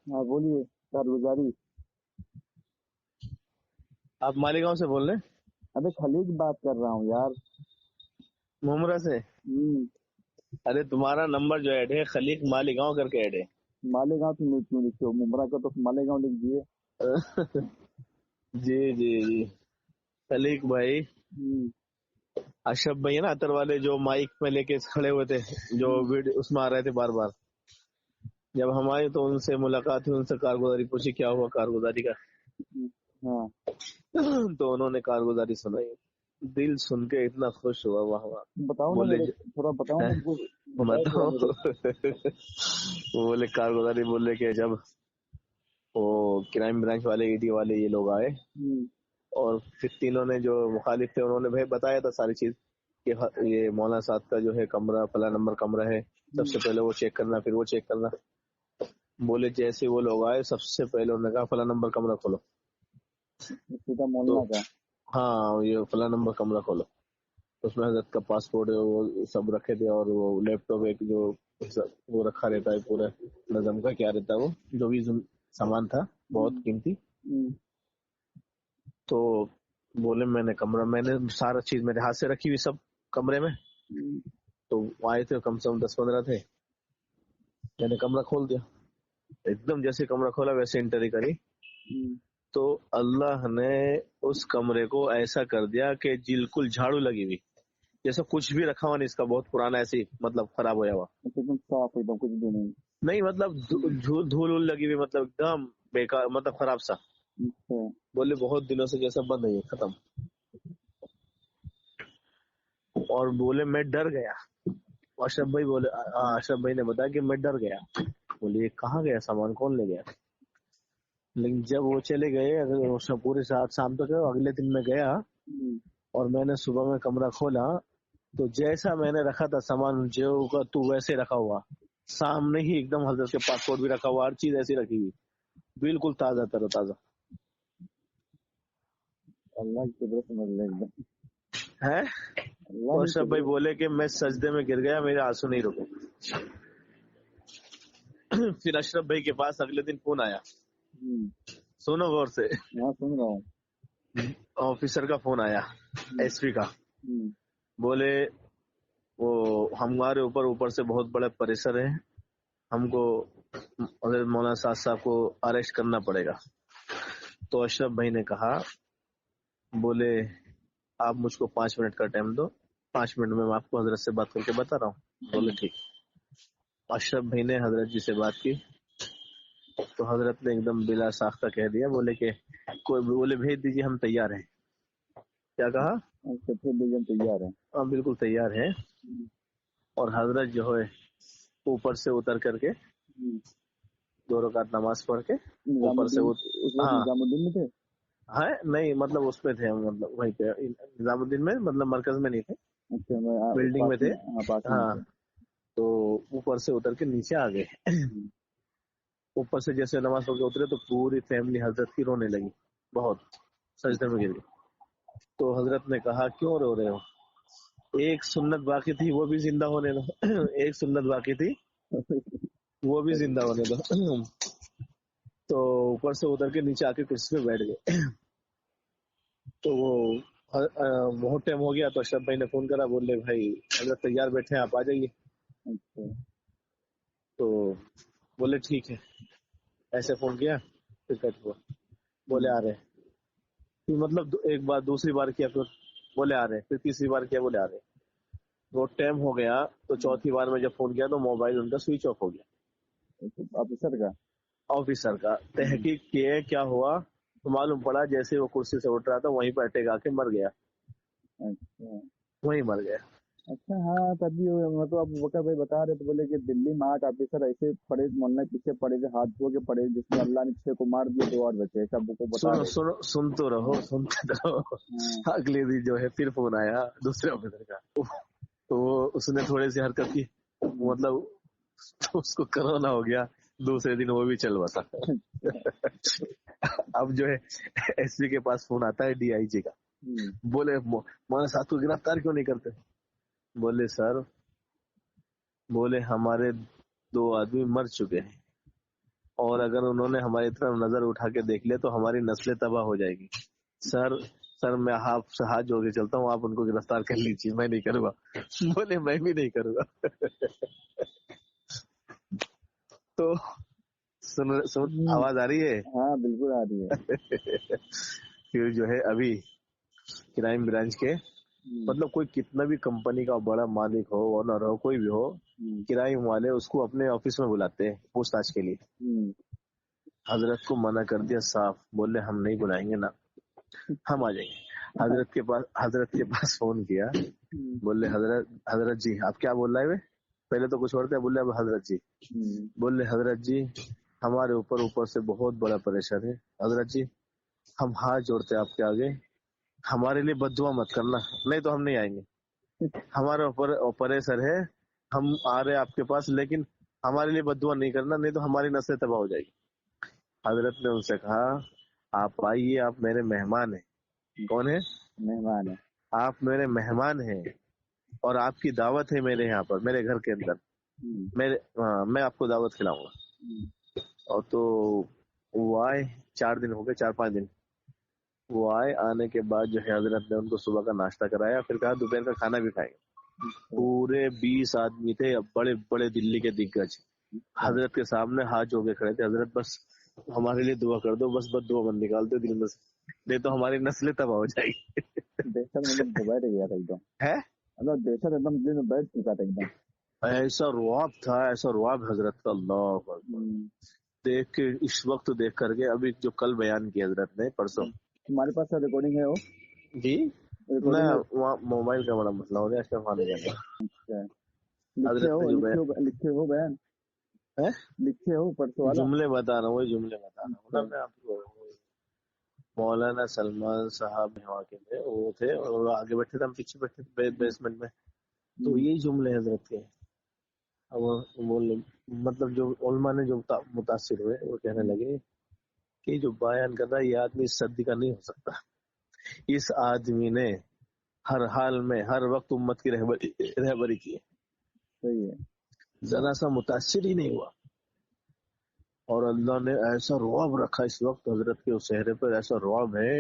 ہاں بولیے کارگزاری. آپ مالیگاؤں سے بول رہے ہیں؟ ابے خلیج بات کر رہا ہوں یار. ممرا سے. ارے تمہارا نمبر جو ایڈ ہے خلیق مالیگاؤں کر کے ایڈ ہے. مالیگاؤں تو کیوں لکھتے ہو؟ ممبرا کا تو مالیگاؤں لکھ دیے. جی جی جی خلیق بھائی. اشرف بھائی ہے نا عطر والے جو مائک میں لے کے کھڑے ہوئے تھے جو ویڈیو اس میں آ رہے تھے بار بار. جب ہماری تو ان سے ملاقات ہوئی, ان سے کارگزاری پوچھی کیا ہوا کارگزاری کا, ہاں تو انہوں نے کارگزاری سنائی. دل سن کے اتنا خوش ہوا. واہ واہ. بتاؤ نا بولے میرے تھوڑا بتاؤ نا ہم کو. بتاؤ. وہ بولے کارگزاری بولے کہ جب وہ کرائم برانچ والے ایڈی والے یہ لوگ آئے اور پھر تینوں نے جو مخالف تھے انہوں نے بھائی بتایا تھا ساری چیز کہ یہ مولانا صاحب کا جو ہے کمرہ فلاں نمبر کمرہ ہے, سب سے پہلے وہ چیک کرنا پھر وہ چیک کرنا. بولے جیسے وہ لوگ آئے سب سے پہلے انہوں نے کہا فلاں نمبر کمرہ کھولو. مولانا کا ہاں یہ فلاں نمبر کمرہ کھولو. اس میں حضرت کا پاسپورٹ وہ سب رکھے تھے اور وہ لیپ ٹاپ ایک جو وہ رکھا رہتا ہے پورا نظم کا کیا رہتا ہے وہ جو بھی سامان تھا بہت قیمتی. تو بولے میں نے کمرہ میں نے سارا چیز میرے ہاتھ سے رکھی ہوئی سب کمرے میں. تو آئے تھے کم سے کم 10-15 تھے. میں نے کمرہ کھول دیا ایک دم جیسے کمرہ کھولا ویسے انٹری کری. تو اللہ نے اس کمرے کو ایسا کر دیا کہ بالکل جھاڑو لگی ہوئی جیسا کچھ بھی رکھا ہوا نہیں, اس کا بہت پرانا ایسی مطلب خراب ہوا صاف ایک دم کچھ بھی نہیں مطلب دھول لگی ہوئی مطلب ایک دم بیکار مطلب خراب سا. بولے بہت دنوں سے جیسا بند ہے ختم. اور بولے میں ڈر گیا. اشرف بھائی بولے اشرف بھائی نے بتایا کہ میں ڈر گیا. بولے یہ کہاں گیا سامان کون لے گیا. لیکن جب وہ چلے گئے پورے ساتھ شام تک اگلے دن میں گیا اور میں نے صبح میں کمرہ کھولا تو جیسا میں نے رکھا تھا سامان جو کا تو ویسے رکھا ہوا سامنے ہی ایک دم حضرت کے پاسپورٹ بھی رکھا ہوا ہر چیز ایسی رکھی ہوئی بالکل تازہ تر تازہ. اللہ کی قدرت سمجھ لے ایک دم ہے. تو اشرف بھائی بولے کہ میں سجدے میں گر گیا میرے آنسو نہیں رکے. پھر اشرف بھائی کے پاس اگلے دن فون آیا. سنو غور سے. سن رہا ہوں. آفیسر کا فون آیا ایس پی کا. بولے وہ ہمارے اوپر سے بہت بڑا پریشر ہے, ہم کو حضرت مولانا صاحب کو اریسٹ کرنا پڑے گا. تو اشرف بھائی نے کہا بولے آپ مجھ کو 5 منٹ کا ٹائم دو, 5 منٹ میں آپ کو حضرت سے بات کر کے بتا رہا ہوں. بولے ٹھیک. اشرف بھائی نے حضرت جی سے بات کی تو حضرت نے ایک دم بلا ساختہ کہہ دیا بولے کہ کوئی بولے بھیج دیجیے ہم تیار ہیں. کیا کہا؟ تیار ہے. ہاں بالکل تیار ہے. اور حضرت جو ہے اوپر سے اتر کر کے 2 رکعت نماز پڑھ کے اوپر سے نظام الدین میں تھے ہے نہیں مطلب اس پہ تھے مطلب وہیں پہ نظام الدین میں مطلب مرکز میں نہیں تھے بلڈنگ میں تھے. ہاں تو اوپر سے اتر کے نیچے آ گئے. اوپر سے جیسے نماز پڑھ کے اترے تو پوری فیملی حضرت کی رونے لگی بہت سجدے میں گر گئی. تو حضرت نے کہا کیوں رو رہے ہو, ایک سنت باقی تھی وہ بھی زندہ ہونے دو. ایک سنت باقی تھی وہ بھی زندہ ہونے دو. تو اوپر سے اتر کے نیچے آ کے کرسی پہ بیٹھ گئے. تو وہ بہت ٹائم ہو گیا تو اشرف بھائی نے فون کرا بولے بھائی حضرت تیار بیٹھے ہیں آپ آ جائیے. تو بولے ٹھیک ہے. ایسے فون کیا پھر کٹ ہوا. بولے آ رہے پھر مطلب ایک بار دوسری بار کیا پھر بولے آ رہے پھر تیسری بار کیا بولے آ رہے. وہ ٹائم ہو گیا تو چوتھی بار میں جب فون کیا تو موبائل ان کا سوئچ آف ہو گیا. آفیسر کا تحقیق کیے کیا ہوا تو معلوم پڑا جیسے وہ کرسی سے اٹھ رہا تھا وہیں پر اٹیک آ کے مر گیا. وہیں مر گیا. اچھا ہاں تبھی تو اب بکر بھائی بتا رہے تو بولے کہ دلی میں 8 آفیسر ایسے پڑے محلہ پیچھے پڑے تھے ہاتھ دھو کے پڑے جس میں اللہ نے 6 کو مار دیا 2 اور بچے. سب کو بتا سنو سنتے رہو. اگلے دن جو ہے پھر فون آیا دوسرے آفیسر کا تو اس نے تھوڑی سی حرکت کی مطلب اس کو کرونا ہو گیا. دوسرے دن وہ بھی چل بسا. اب جو ہے ایس پی کے پاس فون آتا ہے ڈی آئی جی کا. بولے مولانا صاحب کو گرفتار کیوں نہیں کرتے. بولے سر بولے ہمارے 2 آدمی مر چکے ہیں اور اگر انہوں نے ہماری طرف نظر اٹھا کے دیکھ لیا تو ہماری نسلیں تباہ ہو جائے گی. سر میں آپ سے ہاتھ جوڑ کے چلتا ہوں, آپ ان کو گرفتار کر لیجیے, میں نہیں کروں گا. بولے میں بھی نہیں کروں گا. تو سن آواز آ رہی ہے؟ ہاں بالکل آ رہی ہے. پھر جو ہے ابھی کرائم برانچ کے مطلب کوئی کتنا بھی کمپنی کا بڑا مالک ہو, اونر ہو, کوئی بھی ہو, کرائم والے اس کو اپنے آفس میں بلاتے ہیں پوچھ تاچھ کے لیے. حضرت کو منع کر دیا صاف, بولے ہم نہیں بلائیں گے نا, ہم آ جائیں گے. حضرت کے پاس فون کیا, بولے حضرت جی آپ کیا بول رہے ہیں؟ پہلے تو کچھ اور تھا, بولے اب حضرت جی. بولے حضرت جی ہمارے اوپر سے بہت بڑا پریشر ہے, حضرت جی ہم ہاتھ جوڑتے ہیں آپ کے آگے, ہمارے لیے بد دعا مت کرنا, نہیں تو ہم نہیں آئیں گے. ہمارے اوپر پریشر ہے, ہم آ رہے آپ کے پاس, لیکن ہمارے لیے بد دعا نہیں کرنا, نہیں تو ہماری نسلیں تباہ ہو جائے گی. حضرت نے ان سے کہا آپ آئیے, آپ میرے مہمان ہیں. کون ہے؟ مہمان ہے. آپ میرے مہمان ہیں اور آپ کی دعوت ہے میرے یہاں پر, میرے گھر کے اندر. میں آپ کو دعوت کھلاؤں گا. اور تو وہ آئے, 4 دن ہو گئے, 4-5 دن. وہ آئے, آنے کے بعد جو ہے حضرت نے ان کو صبح کا ناشتہ کرایا, پھر کہا دوپہر کا کھانا بھی کھائیں گے. پورے 20 آدمی تھے, بڑے بڑے دلی کے دگگج, حضرت کے سامنے ہاتھ جوڑ کے کھڑے تھے. حضرت بس ہمارے لیے دعا کر دو, بس بد دعا مت نکال دو دل میں سے, نہیں تو ہماری نسلیں تباہ ہو جائے گی. دہشت مطلب بیٹھ گیا تھا ایک دم, ہے مطلب دہشت ایک دم دل میں بیٹھ چکا تھا ایک دم. ایسا رعب تھا, ایسا رعب حضرت کا, اللہ دیکھ کے اس وقت دیکھ کر کے. ابھی جو کل بیان کیا حضرت نے پرسوں, تمہارے پاس ریکارڈنگ ہے وہ؟ جی میں وہاں موبائل کا بڑا مسئلہ ہو گیا, اس کا فون نہیں. لکھے ہو بیان, لکھے ہو پرسوں والا؟ جملے بتا رہا ہوں, وہی جملے بتا رہا ہوں نا میں آپ کو. مولانا سلمان صاحب یہاں کے تھے, وہ تھے اور آگے بیٹھے تھے, ہم پیچھے بیٹھے تھے بیسمنٹ میں. تو یہی جملے حضرت کے. وہ مطلب جو علماء نے جو متاثر ہوئے وہ کہنے لگے کہ جو بیان کر رہا ہے یہ آدمی اس صدی کا نہیں ہو سکتا. اس آدمی نے ہر حال میں ہر وقت امت کی رہبری کی ہے. صحیح ہے, ذرا سا متاثر ہی نہیں ہوا. اور اللہ نے ایسا رعب رکھا اس وقت حضرت کے اس چہرے پر, ایسا رعب ہے,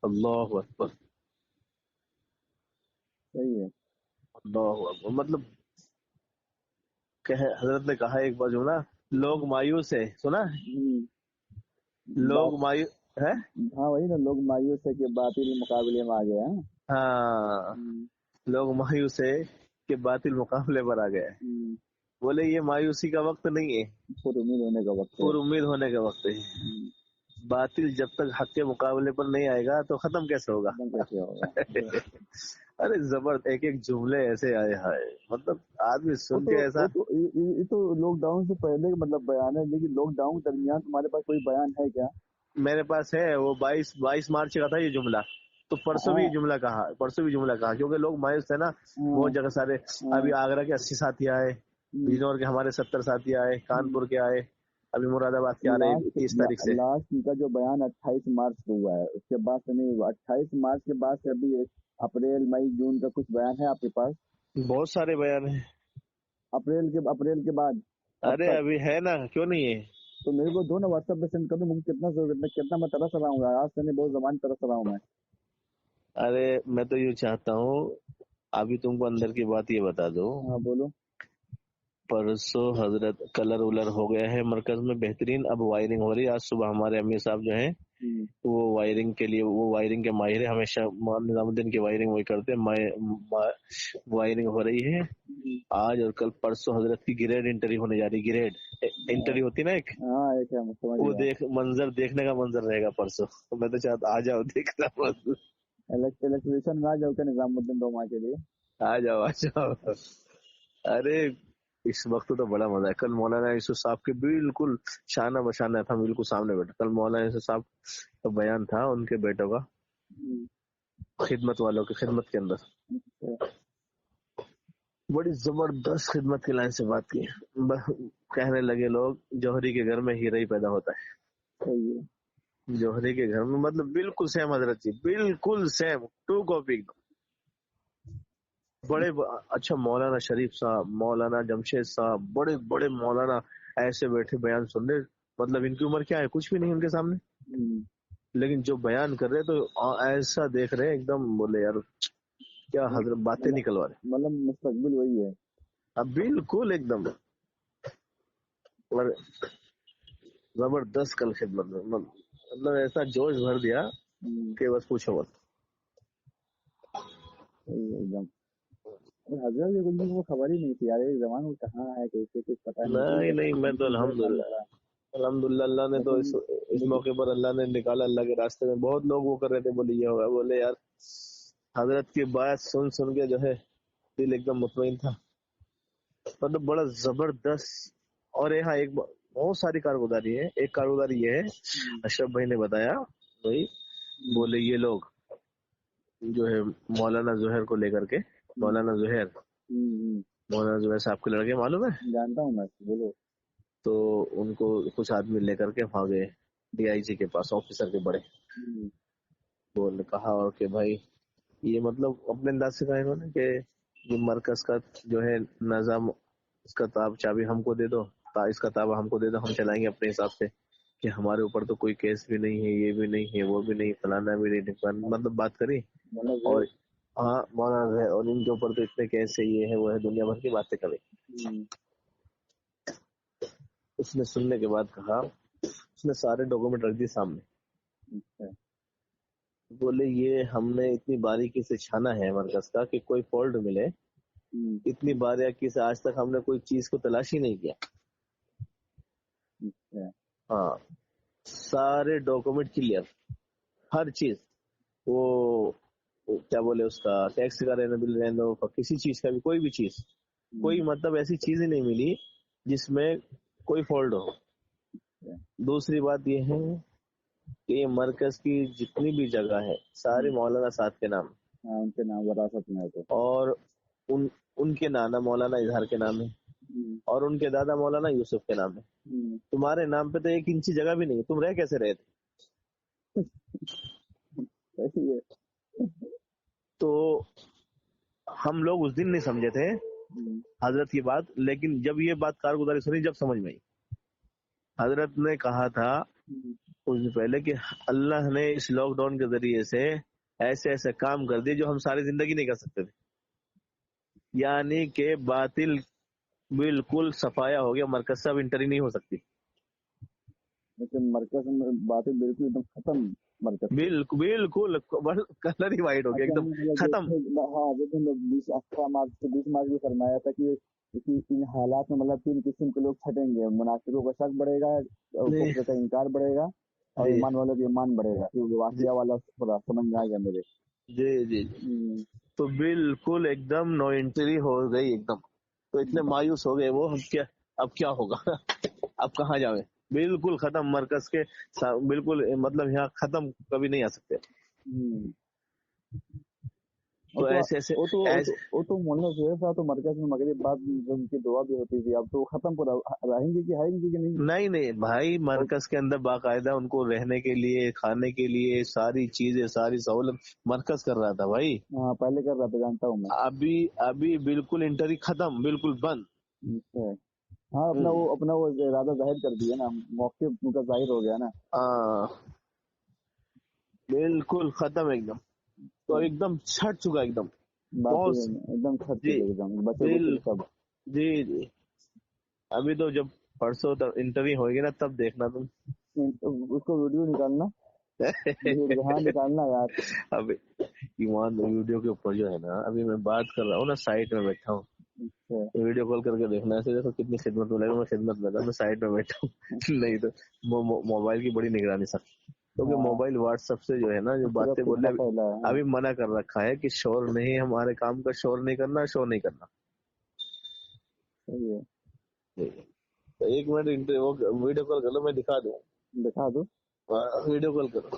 اللہ اکبر. صحیح ہے, اللہ اکبر. مطلب حضرت نے کہا ایک بار جملہ, لوگ مایوس ہے, سنا لوگ مایوس ہے. ہاں وہی نا, لوگ مایوس ہے کہ باطل مقابلے میں آ گیا. ہاں لوگ مایوس ہے کہ باطل مقابلے پر آ گیا. بولے یہ مایوسی کا وقت نہیں ہے, پر امید ہونے کا وقت ہے. پر امید ہونے کا وقت ہے. باطل جب تک حق کے مقابلے پر نہیں آئے گا تو ختم کیسے ہوگا. ارے زبردست, ایک ایک جملے ایسے آئے ہائے, مطلب آدمی سن کے ایسا. یہ تو لاک ڈاؤن سے پہلے مطلب بیان ہے, لیکن لاک ڈاؤن کے درمیان تمہارے پاس کوئی بیان ہے کیا؟ میرے پاس ہے, وہ 22 مارچ کا تھا یہ جملہ. تو پرسوں بھی جملہ کہا, کیونکہ لوگ مایوس تھے نا بہت جگہ سارے. ابھی آگرہ کے 80 ساتھی آئے, بجنور کے ہمارے 70 ساتھی آئے, کانپور کے آئے, ابھی مراد آباد کے آ رہے 30 تاریخ سے. لاسٹ کا جو بیان 28 مارچ کو ہوا ہے, اس کے بعد سے نہیں ہوا. 28 مارچ کے بعد سے ابھی اپریل مئی جون کا کچھ بیان ہے آپ کے پاس؟ بہت سارے بیان ہیں اپریل کے بعد. ارے ابھی ہے نا, کیوں نہیں ہے؟ تو میرے کو دو نا واٹس ایپ پہ سینڈ کر دو, مجھے کتنا میں ترس رہا ہوں, آج سے نہیں بہت زبان ترس رہا ہوں میں. ارے میں تو یہ چاہتا ہوں ابھی تم کو اندر کی بات یہ بتا دو. ہاں بولو. پرسوں حضرت کلر ولر ہو گیا ہے مرکز میں بہترین, اب وائرنگ ہو رہی ہے. آج صبح ہمارے امیر صاحب جو ہیں وہ وائرنگ کے لیے, وہ وائرنگ کے ماہر ہے, ہمیشہ نظام الدین کی وائرنگ وہی کرتے ہیں. وائرنگ ہو رہی ہے آج اور کل. پرسوں حضرت کی گریڈ انٹری ہونے جا رہی. گریڈ انٹری ہوتی نا ایک, وہ منظر دیکھنے کا منظر رہے گا پرسوں. میں تو چاہتا آ جاؤ دیکھنا. الیکشن میں آ جاؤ کیا نظام الدین دوما کے لیے؟ آ جاؤ. ارے اس وقت تو بڑا مزہ ہے. کل مولانا یوسف صاحب کے بالکل شانہ بشانہ تھا, بالکل سامنے بیٹھا. کل مولانا یوسف صاحب کا بیان تھا, ان کے بیٹوں کا, خدمت والوں کی خدمت کے اندر. بڑی زبردست خدمت کی لائن سے بات کی. کہنے لگے لوگ جوہری کے گھر میں ہیرا ہی پیدا ہوتا ہے. جوہری کے گھر میں مطلب بالکل سیم حضرت جی, بالکل سیم 2 کاپی. بڑے اچھا مولانا شریف صاحب, مولانا جمشید صاحب, بڑے بڑے مولانا ایسے بیٹھے بیان سننے. مطلب ان کی عمر کیا ہے, کچھ بھی نہیں ان کے سامنے, لیکن جو بیان کر رہے تو ایسا دیکھ رہے ایک دم, بولے یار کیا حضرت باتیں نکلوا رہے, مطلب مستقبل وہی ہے. اب بالکل ایک دم اور زبردست کل خدمت میں, مطلب ایسا جوش بھر دیا کہ بس پوچھو مت. ایک دم حضرت یہ کچھ کو خبر ہی نہیں تھی یار, ایک زمان کہاں ہے کیسے کچھ پتا نہیں. میں تو الحمدللہ اللہ نے تو اس موقع پر اللہ نے نکالا اللہ کے راستے میں. بہت لوگ وہ کر رہے تھے, بولے یہ ہوگا, بولے یار حضرت کی بات سن کے جو ہے دل ایک دم مطمئن تھا, مطلب بڑا زبردست. اور یہاں ایک بہت ساری کارگزاری ہے. ایک کارگزاری یہ ہے, اشرف بھائی نے بتایا بھائی, بولے یہ لوگ جو ہے مولانا زہر کو لے کر کے, مولانا زہر صاحب کے لڑکے معلوم ہے, جانتا ہوں میں, بولو. تو ان کو کچھ آدمی لے کر کے بھاگے ڈی آئی جی کے پاس, آفیسر کے بڑے. بول کہا اور کہ بھائی یہ مطلب اپنے انداز سے کہا انہوں نے کہ یہ مرکز کا جو ہے نظام, اس کا چابی ہم کو دے دو, اس کا تابع ہم کو دے دو, ہم چلائیں گے اپنے حساب سے, کہ ہمارے اوپر تو کوئی کیس بھی نہیں ہے, یہ بھی نہیں ہے, وہ بھی نہیں, فلانا بھی نہیں, مطلب بات کری. اور ہاں مولانا ہے, اور ان کے اوپر تو اتنے کیس ہے, یہ ہے وہ ہے, دنیا بھر کی باتیں کرے. اس نے سننے کے بعد کہا, اس نے سارے ڈاکومنٹ رکھ دیے سامنے. بولے یہ ہم نے اتنی باریکی سے چھانا ہے مرکز کا کہ کوئی فالٹ ملے, اتنی باریکی سے آج تک ہم نے کوئی چیز کو تلاش ہی نہیں کیا. ہاں سارے ڈاکومنٹ کلیئر, ہر چیز, وہ کیا بولے اس کا ٹیکس کا رہنے دو, کسی چیز کا بھی, کوئی بھی چیز, کوئی مطلب ایسی چیز ہی نہیں ملی جس میں کوئی فالٹ ہو. دوسری بات یہ ہے کہ یہ مرکز کی جتنی بھی جگہ ہے ساری مولانا صاحب کے نام, ان کے نام وراثت میں ہے, اور ان کے نانا مولانا اظہار کے نام ہے, اور ان کے دادا مولانا یوسف کے نام ہے. تمہارے نام پہ تو ایک انچی جگہ بھی نہیں ہے, تم رہ کیسے رہے تھے؟ تو ہم لوگ اس دن نہیں سمجھے تھے حضرت کی بات, لیکن جب یہ بات کارگزاری سنی, جب سمجھ میں آئی. حضرت نے کہا تھا اس دن پہلے کہ اللہ نے اس لاک ڈاؤن کے ذریعے سے ایسے ایسے کام کر دیے جو ہم ساری زندگی نہیں کر سکتے تھے. یعنی کہ باطل بالکل صفایا ہو گیا, مرکز سے اب انٹری نہیں ہو سکتی. لیکن مرکز میں باتیں بالکل ایک دم ختم, مرکز بالکل کلر ہی وائٹ ہو گیا, ایک دم ختم. ہاں 20 مارچ بھی فرمایا تھا کہ ان حالات میں مطلب 3 قسم کے لوگ چھٹیں گے, منافقوں کا شک بڑھے گا, کفر کا انکار بڑھے گا, اور ایمان والوں کا ایمان بڑھے گا. واقعہ والا تھوڑا سمجھ میں آ گیا میرے. جی تو بالکل ایک دم نو انٹری ہو گئی ایک دم. تو اتنے مایوس ہو گئے وہ, اب کیا ہوگا, اب کہاں جاویں, بالکل ختم مرکز کے, بالکل مطلب یہاں ختم کبھی نہیں آ سکتے. تو ایسے وہ تو مولانا زہر صاحب تو مرکز میں مغرب بعد ان کی دعا بھی ہوتی تھی, اب تو ختم پر رہیں گے کہ آئیں گے کہ نہیں بھائی, مرکز کے اندر باقاعدہ ان کو رہنے کے لیے, کھانے کے لیے ساری چیزیں, ساری سہولت مرکز کر رہا تھا بھائی. ہاں پہلے کر رہا تھا, جانتا ہوں میں. ابھی بالکل انٹری ختم, بالکل بند. ہاں اپنا وہ ارادہ ظاہر کر دیا نا, موقع ان کا ظاہر ہو گیا نا. بالکل ختم ایک دم. تو ایک دم چھٹ چکا, ایک دم ایک دم چھٹ چکا, ایک دم بچے سب. جی ابھی تو جب پرسوں انٹروی ہوگی نا تب دیکھنا تم اس کو ویڈیو نکالنا, نکالنا یار. ابھی ایمان ویڈیو کے اوپر جو ہے نا, ابھی میں بات کر رہا ہوں نا, سائٹ میں بیٹھا ہوں, ویڈیو کال کر کے دیکھنا, ایسے دیکھو کتنی خدمت میں لگا, میں خدمت لگا, میں سائٹ میں بیٹھا ہوں. نہیں تو موبائل کی بڑی نگرانی سکتی, کیونکہ موبائل واٹس ایپ سے جو ہے نا جو باتیں بولے, ابھی منع کر رکھا ہے کہ شور نہیں, ہمارے کام کا شور نہیں کرنا, شو نہیں کرنا. تو 1 منٹ ویڈیو کال کر لو, میں دکھا دوں, ویڈیو کال کرو.